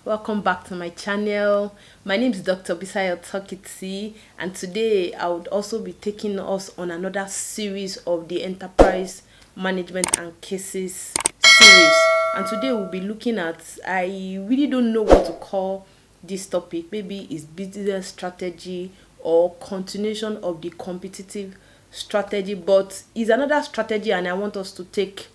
welcome back to my channel. My name is Dr. Bisayo and today I would also be taking us on another series of the enterprise management and cases series. And today we'll be looking at, I really don't know what to call this topic. Maybe it's business strategy or continuation of the competitive strategy, but it's another strategy and I want us to take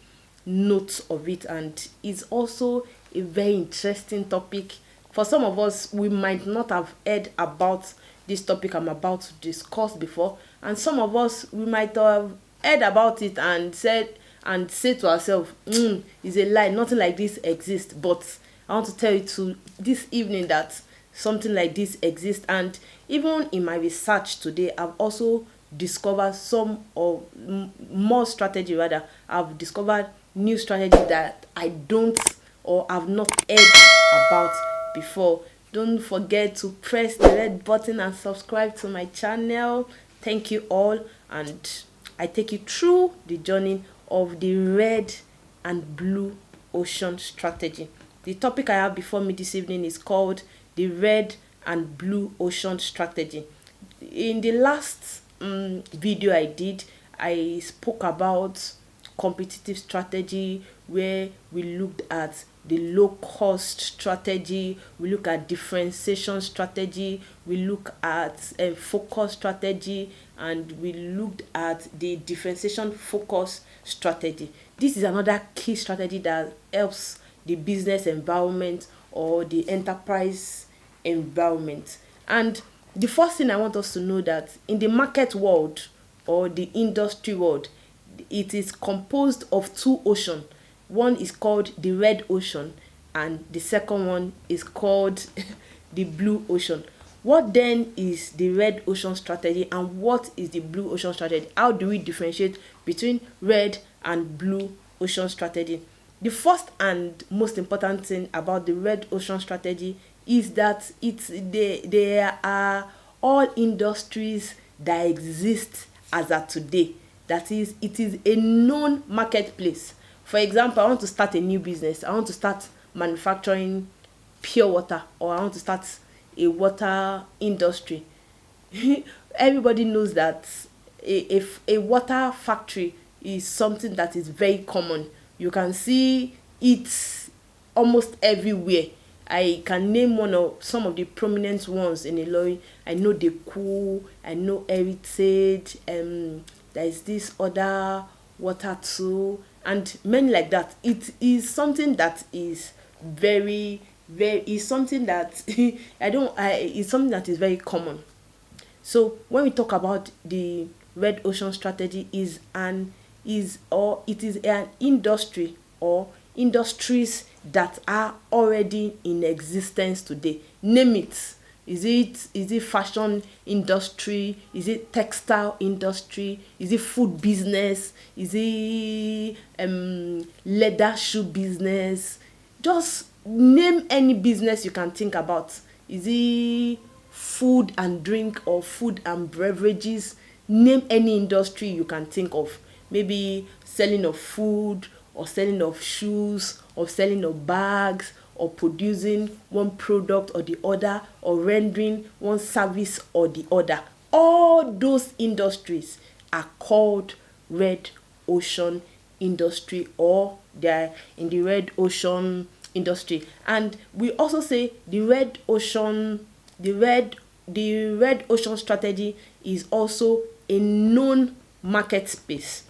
notes of it, and it's also a very interesting topic. For some of us, we might not have heard about this topic I'm about to discuss before, and some of us we might have heard about it and say to ourselves, it's a lie, nothing like this exists. But I want to tell you to this evening that something like this exists, and even in my research today I've also discovered some of more strategy. Rather, I've discovered new strategy that I don't or have not heard about before. Don't forget to press the red button and subscribe to my channel. Thank you all, and I take you through the journey of the red and blue ocean strategy. The topic I have before me this evening is called the red and blue ocean strategy. In the last video I did, I spoke about competitive strategy, where we looked at the low cost strategy, we look at differentiation strategy, we look at focus strategy, and we looked at the differentiation focus strategy. This is another key strategy that helps the business environment or the enterprise environment. And the first thing I want us to know that in the market world or the industry world, it is composed of two oceans. One is called the red ocean and the second one is called the blue ocean. What then is the red ocean strategy and what is the blue ocean strategy? How do we differentiate between red and blue ocean strategy? The first and most important thing about the red ocean strategy is that there are all industries that exist as of today. That is, it is a known marketplace. For example, I want to start a new business. I want to start manufacturing pure water, or I want to start a water industry. Everybody knows that if a water factory is something that is very common. You can see it almost everywhere. I can name some of the prominent ones in Ilorin. I know Deku, I know Heritage, there is this other water too, and many like that. It is something that is is something that it's something that is very common. So when we talk about the red ocean strategy, it is an industry or industries that are already in existence today. Name it. Is it fashion industry? Is it textile industry? Is it food business? Is it leather shoe business? Just name any business you can think about. Is it food and drink or food and beverages? Name any industry you can think of. Maybe selling of food, or selling of shoes, or selling of bags, or producing one product or the other, or rendering one service or the other. All those industries are called red ocean industry, or they're in the red ocean industry. And we also say the red ocean strategy is also a known market space.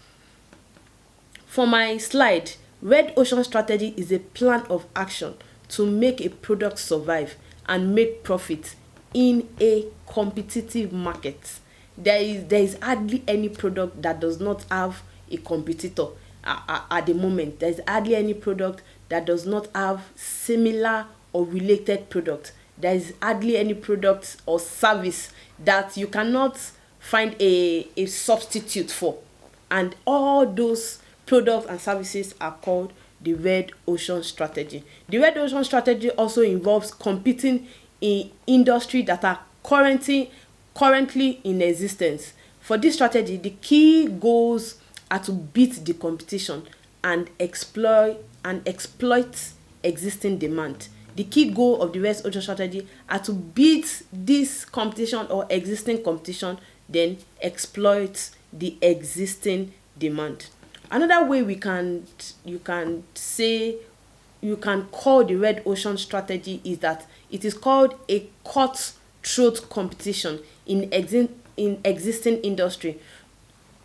For my slide, red ocean strategy is a plan of action to make a product survive and make profit in a competitive market. There is hardly any product that does not have a competitor at the moment. There is hardly any product that does not have similar or related product. There is hardly any product or service that you cannot find a substitute for. And all those products and services are called the red ocean strategy. The red ocean strategy also involves competing in industry that are currently in existence. For this strategy, the key goals are to beat the competition and exploit existing demand. the key goal of the red ocean strategy are to beat this competition or existing competition, then exploit the existing demand. Another way you can call the red ocean strategy is that it is called a cutthroat competition in existing industry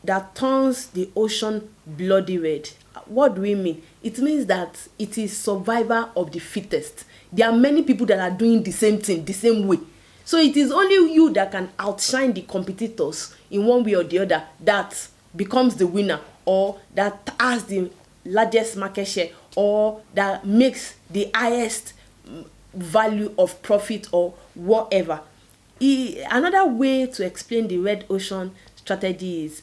that turns the ocean bloody red. What do we mean? It means that it is survival of the fittest. There are many people that are doing the same thing the same way. So it is only you that can outshine the competitors in one way or the other that becomes the winner, or that has the largest market share, or that makes the highest value of profit or whatever. Another way to explain the red ocean strategy is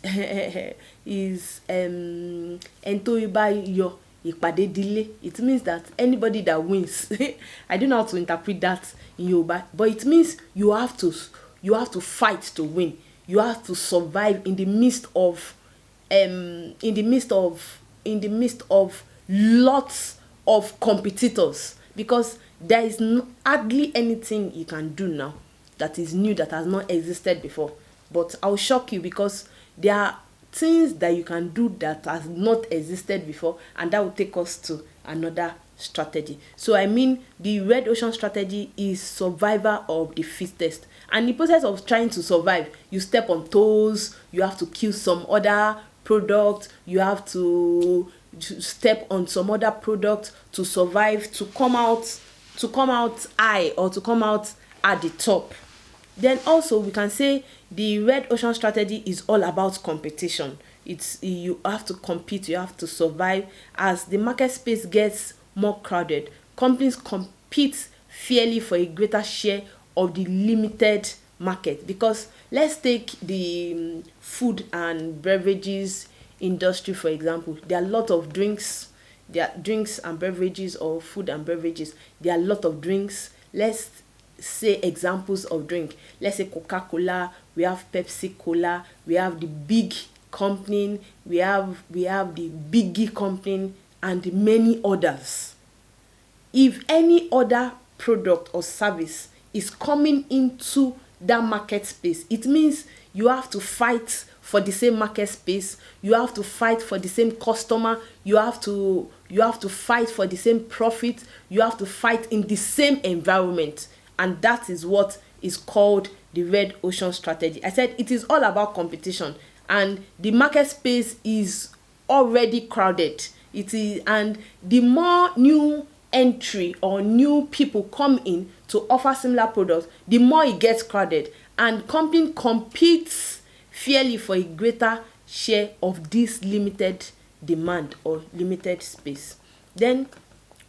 Bisayo. It means that anybody that wins I don't know how to interpret that in Yoruba, but it means you have to fight to win. You have to survive in the midst of lots of competitors, because there is hardly anything you can do now that is new, that has not existed before. But I'll shock you, because there are things that you can do that has not existed before, and that will take us to another strategy. So I mean, the red ocean strategy is survival of the fittest, and in the process of trying to survive, you step on toes, you have to kill some other product, you have to step on some other product to survive, to come out high, or to come out at the top. Then also we can say the red ocean strategy is all about competition. You have to compete, you have to survive. As the market space gets more crowded, companies compete fairly for a greater share of the limited market. Because let's take the food and beverages industry for example. There are a lot of drinks. There are drinks and beverages, or food and beverages. There are a lot of drinks. Let's say examples of drink. Let's say Coca-Cola, we have Pepsi Cola, we have the big company, we have the biggie company, and many others. If any other product or service is coming into that market space, it means you have to fight for the same market space, you have to fight for the same customer, you have to fight for the same profit, you have to fight in the same environment. And that is what is called the red ocean strategy. I said it is all about competition, and the market space is already crowded. And the more new entry or new people come in to offer similar products, the more it gets crowded, and company competes fairly for a greater share of this limited demand or limited space. Then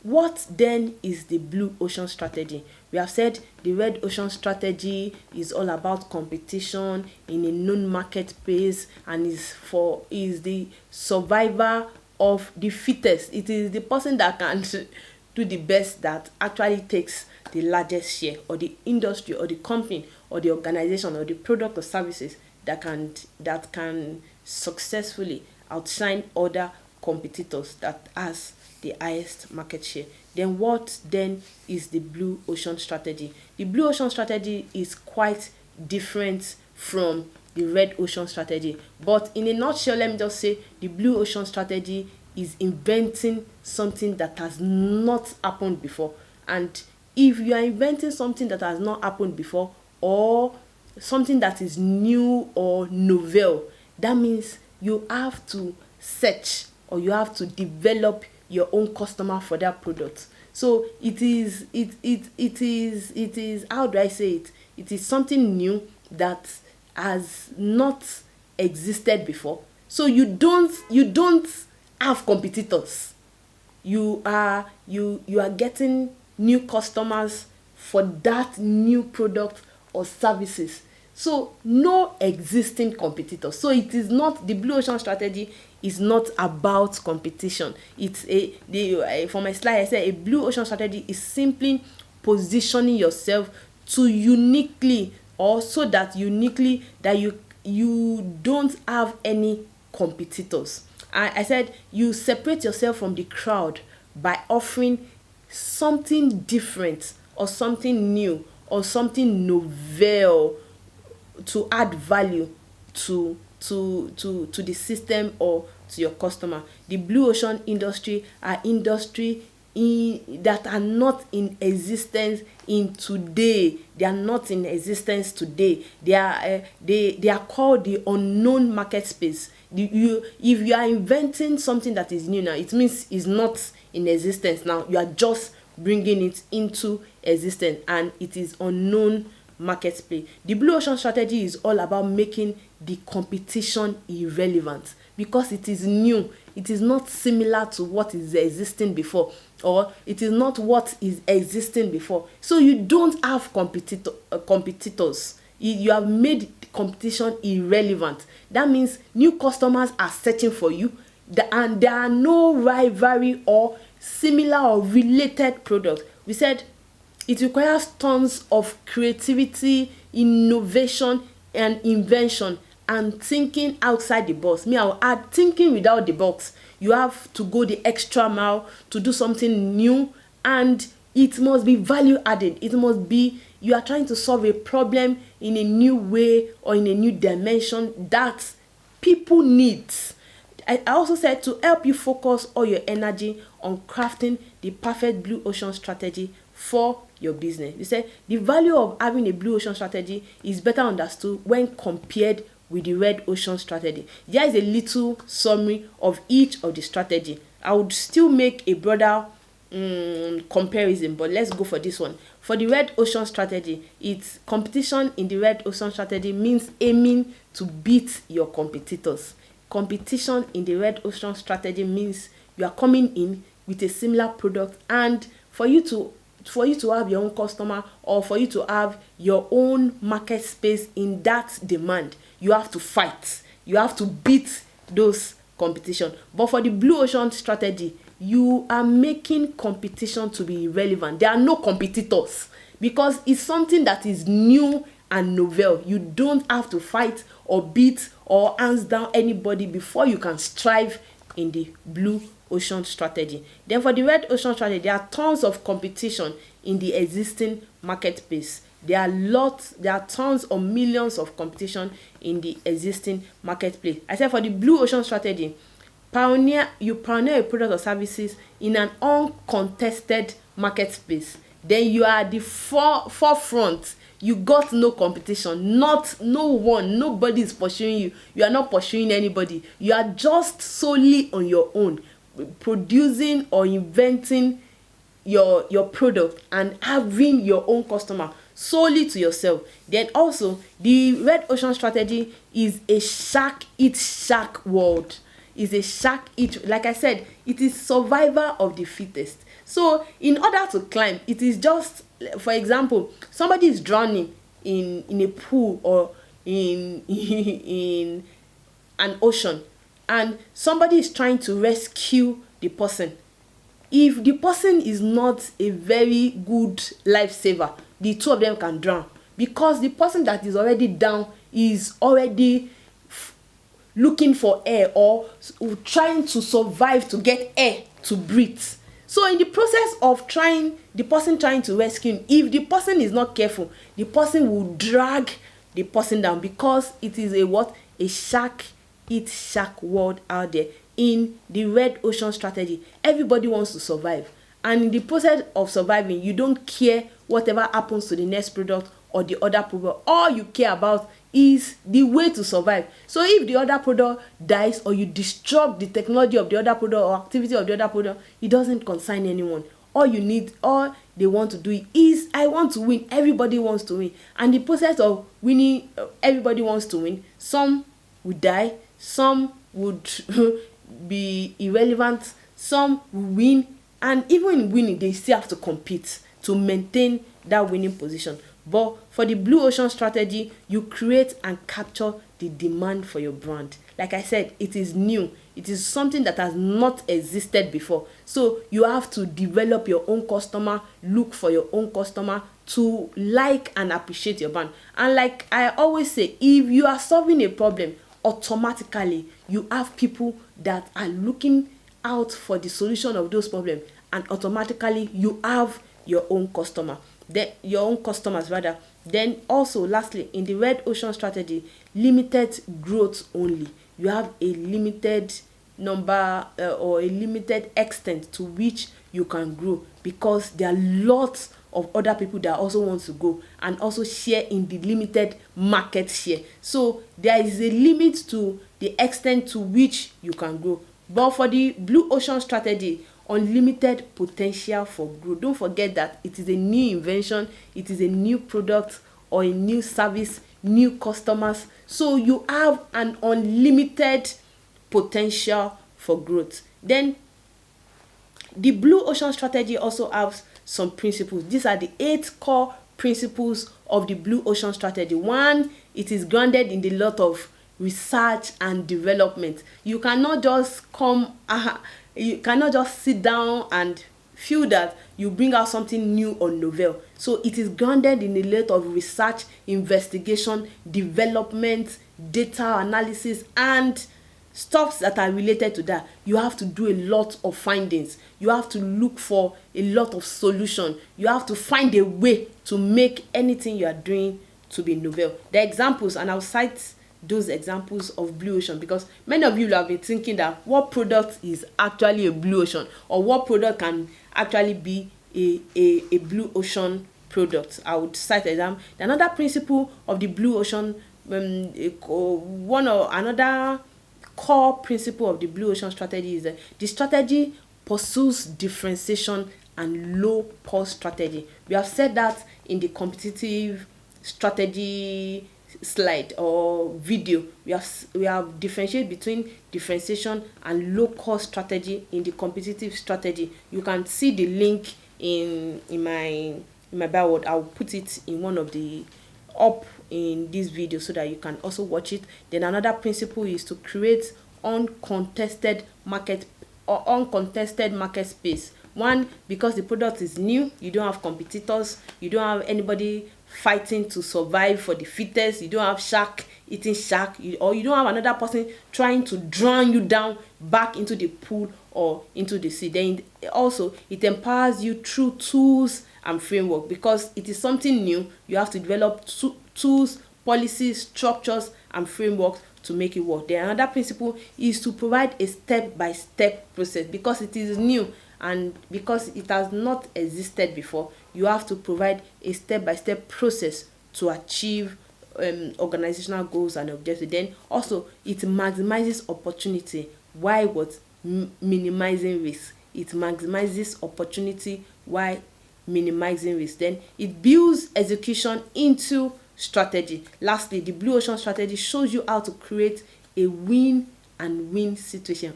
what then is the blue ocean strategy? We have said the red ocean strategy is all about competition in a known market space, and is the survivor of the fittest. It is the person that can do the best, that actually takes the largest share, or the industry or the company or the organization or the product or services that can successfully outshine other competitors that has the highest market share. Then what then is the blue ocean strategy? The blue ocean strategy is quite different from the red ocean strategy, but in a nutshell, let me just say the blue ocean strategy is inventing something that has not happened before. And if you are inventing something that has not happened before, or something that is new or novel, that means you have to search, or you have to develop your own customer for that product. So it is how do I say it? It is something new that has not existed before. So you don't have competitors. You are getting new customers for that new product or services. So no existing competitors. So it is not, the blue ocean strategy is not about competition. For my slide I said a blue ocean strategy is simply positioning yourself to uniquely, or so that uniquely that you don't have any competitors. I said you separate yourself from the crowd by offering something different or something new or something novel to add value to the system or to your customer. The blue ocean industry are industry that are not in existence in today. They are not in existence today. They are called the unknown market space. If you are inventing something that is new now, it means it's not in existence now. You are just bringing it into existence, and it is unknown market space. The blue ocean strategy is all about making the competition irrelevant because it is new. It is not similar to what is existing before, or it is not what is existing before. So you don't have competitors. You have made competition irrelevant. That means new customers are searching for you, and there are no rivalry or similar or related products. We said it requires tons of creativity, innovation, and invention, and thinking outside the box. I will add thinking without the box. You have to go the extra mile to do something new, and it must be value added. It must be you are trying to solve a problem in a new way or in a new dimension that people need. I also said to help you focus all your energy on crafting the perfect blue ocean strategy for your business. We said the value of having a blue ocean strategy is better understood when compared with the red ocean strategy. There is a little summary of each of the strategy. I would still make a broader comparison, but let's go for this one. For the red ocean strategy, it's competition in the red ocean strategy means aiming to beat your competitors. Competition in the red ocean strategy means you are coming in with a similar product, and for you to have your own customer, or for you to have your own market space in that demand, you have to fight. You have to beat those competition. But for the blue ocean strategy, you are making competition to be irrelevant. There are no competitors because it's something that is new and novel. You don't have to fight or beat or hands down anybody before you can strive in the blue ocean strategy. Then for the red ocean strategy, there are tons of competition in the existing marketplace. There are tons or millions of competition in the existing marketplace. I said for the blue ocean strategy, you pioneer a product or services in an uncontested market space. Then you are at the forefront. You got no competition, nobody is pursuing you. You are not pursuing anybody. You are just solely on your own, producing or inventing your product and having your own customer solely to yourself. Then also the red ocean strategy is a shark eat shark world. Is a shark eat, like I said, it is survivor of the fittest. So in order to climb, it is just, for example, somebody is drowning in a pool or in an ocean, and somebody is trying to rescue the person. If the person is not a very good lifesaver, the two of them can drown, because the person that is already down is already looking for air or trying to survive to get air to breathe. So in the process of the person trying to rescue him, if the person is not careful, the person will drag the person down, because it is a shark eat shark world out there. In the red ocean strategy, everybody wants to survive, and in the process of surviving, you don't care whatever happens to the next product or the other product. All you care about is the way to survive. So if the other product dies, or you disrupt the technology of the other product or activity of the other product, it doesn't concern anyone. All they want to do is, I want to win. Everybody wants to win, and the process of winning, everybody wants to win. Some would die, some would be irrelevant, some will win, and even in winning, they still have to compete to maintain that winning position. But for the blue ocean strategy, you create and capture the demand for your brand. Like I said, it is new. It is something that has not existed before. So you have to develop your own customer, look for your own customer to like and appreciate your brand. And like I always say, if you are solving a problem, automatically you have people that are looking out for the solution of those problems, and automatically you have your own customers rather. Then also lastly, in the red ocean strategy, limited growth only. You have a limited number or a limited extent to which you can grow, because there are lots of other people that also want to go and also share in the limited market share. So there is a limit to the extent to which you can grow. But for the blue ocean strategy, unlimited potential for growth. Don't forget that it is a new invention, it is a new product or a new service, new customers. So you have an unlimited potential for growth. Then the blue ocean strategy also has some principles. These are the 8 core principles of the blue ocean strategy. One, it is grounded in the lot of research and development. You cannot just you cannot just sit down and feel that you bring out something new or novel. So it is grounded in a lot of research, investigation, development, data analysis, and stuffs that are related to that. You have to do a lot of findings. You have to look for a lot of solution. You have to find a way to make anything you are doing to be novel. The examples, and I'll cite those examples of blue ocean, because many of you will have been thinking that what product is actually a blue ocean, or what product can actually be a blue ocean product. I would cite example. Another principle of the blue ocean, another core principle of the blue ocean strategy is that the strategy pursues differentiation and low cost strategy. We have said that in the competitive strategy slide or video. We have differentiated between differentiation and low cost strategy in the competitive strategy. You can see the link in my bio. I'll put it in one of the up in this video so that you can also watch it. Then another principle is to create uncontested market space. One, because the product is new, you don't have competitors, you don't have anybody fighting to survive for the fittest, you don't have shark eating shark, or you don't have another person trying to drown you down back into the pool or into the sea. Then also it empowers you through tools and framework, because it is something new. You have to develop tools, policies, structures, and frameworks to make it work. Then another principle is to provide a step-by-step process, because it is new and because it has not existed before. You have to provide a step-by-step process to achieve organizational goals and objectives. Then also it maximizes opportunity while minimizing risk. It maximizes opportunity while minimizing risk. Then it builds execution into strategy. Lastly, the blue ocean strategy shows you how to create a win-win situation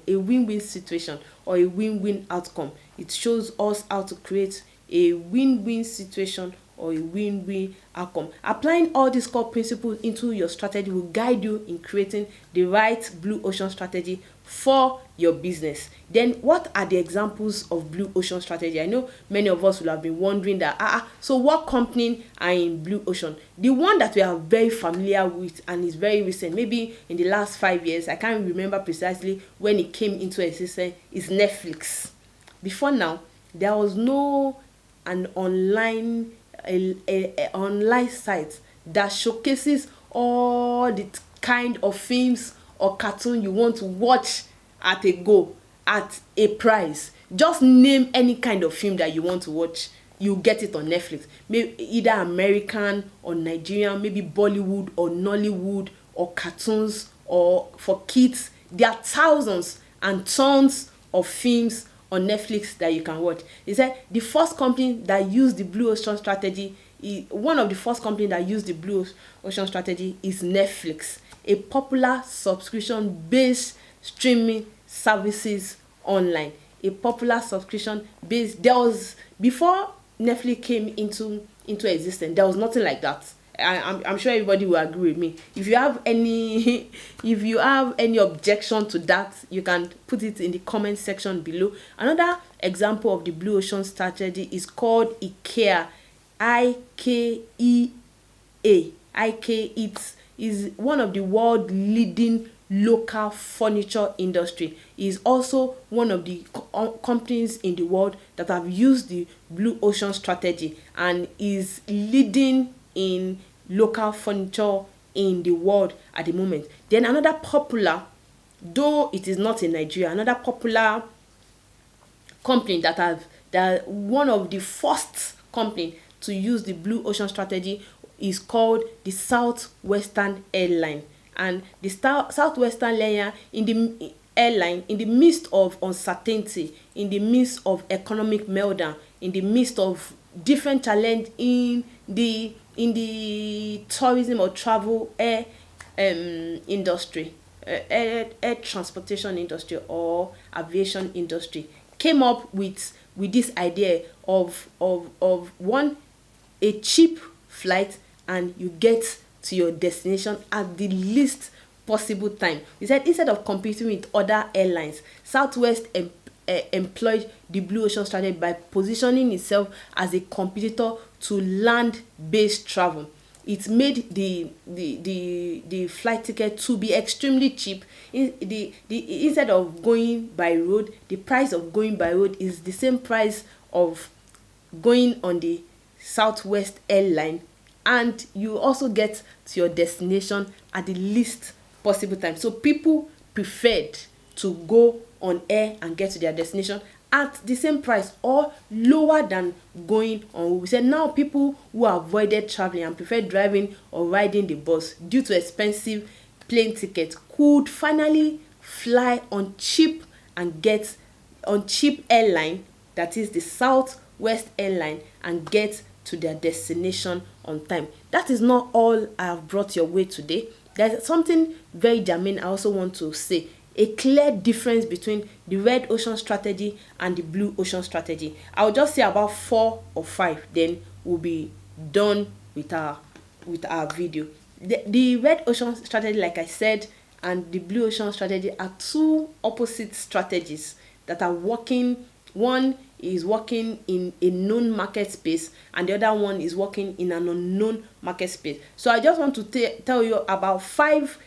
or a win-win outcome. It shows us how to create a win-win situation or a win-win outcome. Applying all these core principles into your strategy will guide you in creating the right blue ocean strategy for your business. Then what are the examples of blue ocean strategy? I know many of us will have been wondering that so what company are in blue ocean? The one that we are very familiar with and is very recent, maybe in the last 5 years, I can't remember precisely when it came into existence, is Netflix. Before now, there was no an online online site that showcases all the kind of films or cartoon you want to watch at a price. Just name any kind of film that you want to watch, you get it on Netflix. Maybe either American or Nigerian, maybe Bollywood or Nollywood or cartoons or for kids. There are thousands and tons of films on Netflix that you can watch. He said the first company that used the blue ocean strategy, one of the first companies that used the blue ocean strategy is Netflix, a popular subscription-based streaming services online. There was, before Netflix came into existence, there was nothing like that. I'm sure everybody will agree with me. If you have any objection to that, you can put it in the comment section below. Another example of the blue ocean strategy is called IKEA. IKEA. It is one of the world leading local furniture industry. Is also one of the companies in the world that have used the blue ocean strategy and is leading in local furniture in the world at the moment. Then another popular, though it is not in Nigeria, another popular company that one of the first company to use the blue ocean strategy is called the Southwestern Airline. And the Southwestern Airline, in the midst of uncertainty, in the midst of economic meltdown, in the midst of different challenge in the tourism or travel air industry, air transportation industry or aviation industry, came up with this idea of one, a cheap flight, and you get to your destination at the least possible time. We said instead of competing with other airlines, Southwest employed the blue ocean strategy by positioning itself as a competitor to land-based travel. It made the flight ticket to be extremely cheap. Instead of going by road, the price of going by road is the same price of going on the Southwest Airline, and you also get to your destination at the least possible time. So people preferred to go on air and get to their destination at the same price or lower than going on. We said now people who avoided traveling and preferred driving or riding the bus due to expensive plane tickets could finally fly on cheap airline, that is the Southwest Airline, and get to their destination on time. That is not all I have brought your way today. There's something very germane I also want to say. A clear difference between the red ocean strategy and the blue ocean strategy. I'll just say about 4 or 5, then we'll be done with our video. The red ocean strategy, like I said, and the blue ocean strategy are two opposite strategies that are working. One is working in a known market space and the other one is working in an unknown market space. So I just want to tell you about 5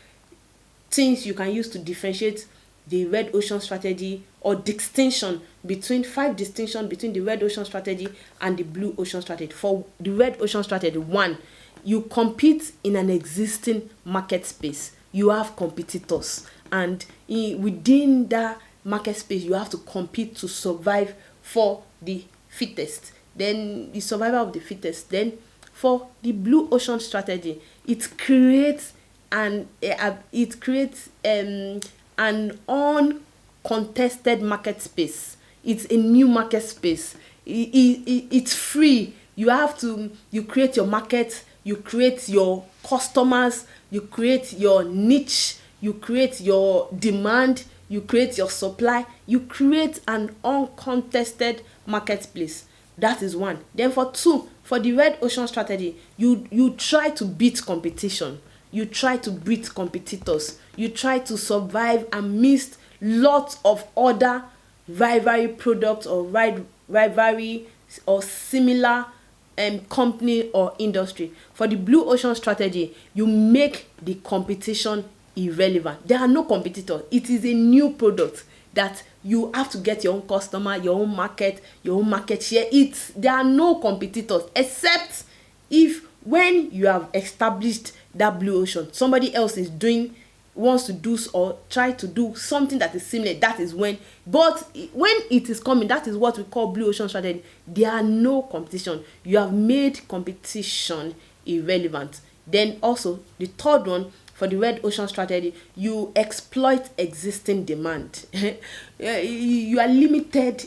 things you can use to differentiate the red ocean strategy, or distinction between 5 distinction between the red ocean strategy and the blue ocean strategy. For the red ocean strategy, 1, you compete in an existing market space. You have competitors, and within that market space you have to compete to survive for the fittest. Then the survival of the fittest. Then for the blue ocean strategy, it creates an uncontested market space. It's a new market space. It's free. You create your market, you create your customers, you create your niche, you create your demand, you create your supply, you create an uncontested marketplace. That is 1. Then for 2, for the red ocean strategy, you try to beat competition. You try to beat competitors. You try to survive amidst lots of other rivalry products or rivalry or similar company or industry. For the blue ocean strategy, you make the competition irrelevant. There are no competitors. It is a new product that you have to get your own customer, your own market share. There are no competitors, except if when you have established that blue ocean, somebody else wants to do or try to do something that is similar. That is when it is coming, that is what we call blue ocean strategy. There are no competition. You have made competition irrelevant. Then also the 3rd one, for the red ocean strategy, you exploit existing demand. You are limited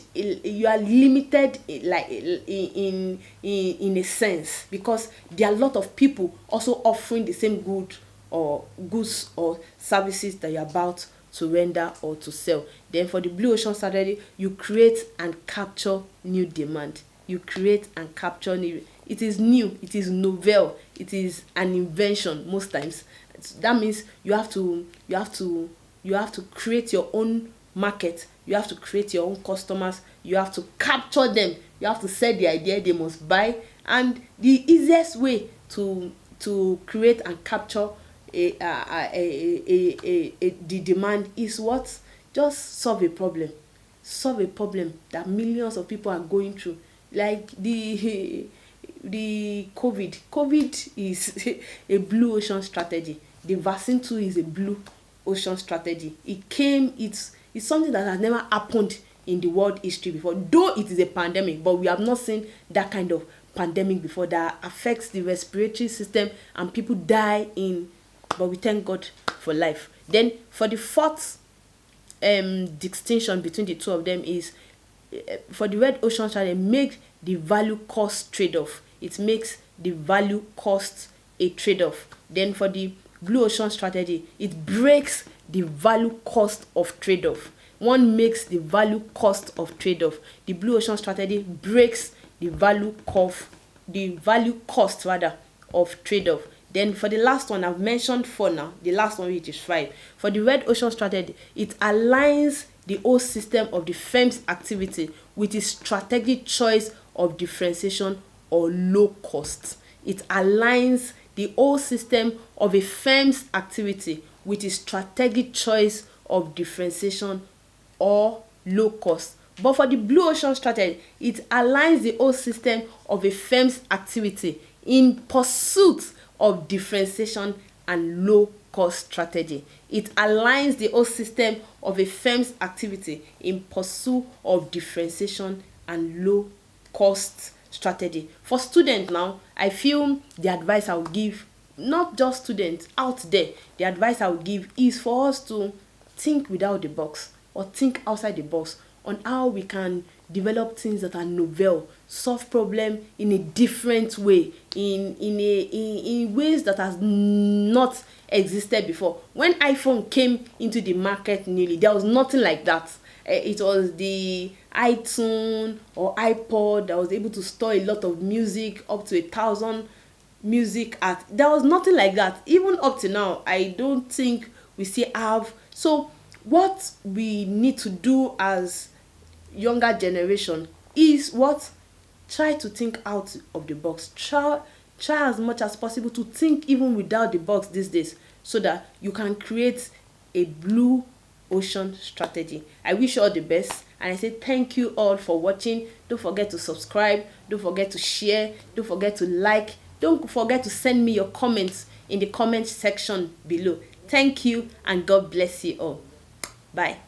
like in a sense, because there are a lot of people also offering the same goods or services that you're about to render or to sell. Then for the blue ocean strategy, you create and capture new demand. You create and capture new. It is new, it is novel, it is an invention most times. That means you have to create your own market. You have to create your own customers. You have to capture them. You have to sell the idea they must buy. And the easiest way to create and capture the demand is what? Just solve a problem. Solve a problem that millions of people are going through. Like the COVID is a blue ocean strategy. The vaccine too is a blue ocean strategy. It's something that has never happened in the world history before, though it is a pandemic, but we have not seen that kind of pandemic before that affects the respiratory system and people die in. But we thank God for life. Then for the fourth distinction between the two of them is, for the red ocean strategy, make the value cost trade-off. It makes the value cost a trade-off. Then for the blue ocean strategy, it breaks the value cost of trade-off. One makes the value cost of trade-off. The blue ocean strategy breaks the value cost rather of trade-off. Then for the last one, I've mentioned 4 now, the last one, which is 5. For the red ocean strategy, it aligns the whole system of the firm's activity with its strategic choice of differentiation or low cost. It aligns the whole system of a firm's activity with its strategic choice of differentiation or low cost. But for the blue ocean strategy, it aligns the whole system of a firm's activity in pursuit of differentiation and low cost strategy. It aligns the whole system of a firm's activity in pursuit of differentiation and low cost strategy. For students now, I feel the advice I will give, not just students out there, the advice I will give is for us to think without the box or think outside the box on how we can develop things that are novel, solve problem in a different way, in ways that has not existed before. When iPhone came into the market newly, there was nothing like that. It was the iTunes or iPod that was able to store a lot of music, up to 1,000 music at. There was nothing like that. Even up to now, I don't think we still have. So what we need to do as younger generation is what? Try to think out of the box. Try as much as possible to think even without the box these days, so that you can create a blue ocean strategy. I wish you all the best, and I say thank you all for watching. Don't forget to subscribe, don't forget to share, don't forget to like, don't forget to send me your comments in the comment section below. Thank you, and God bless you all. Bye.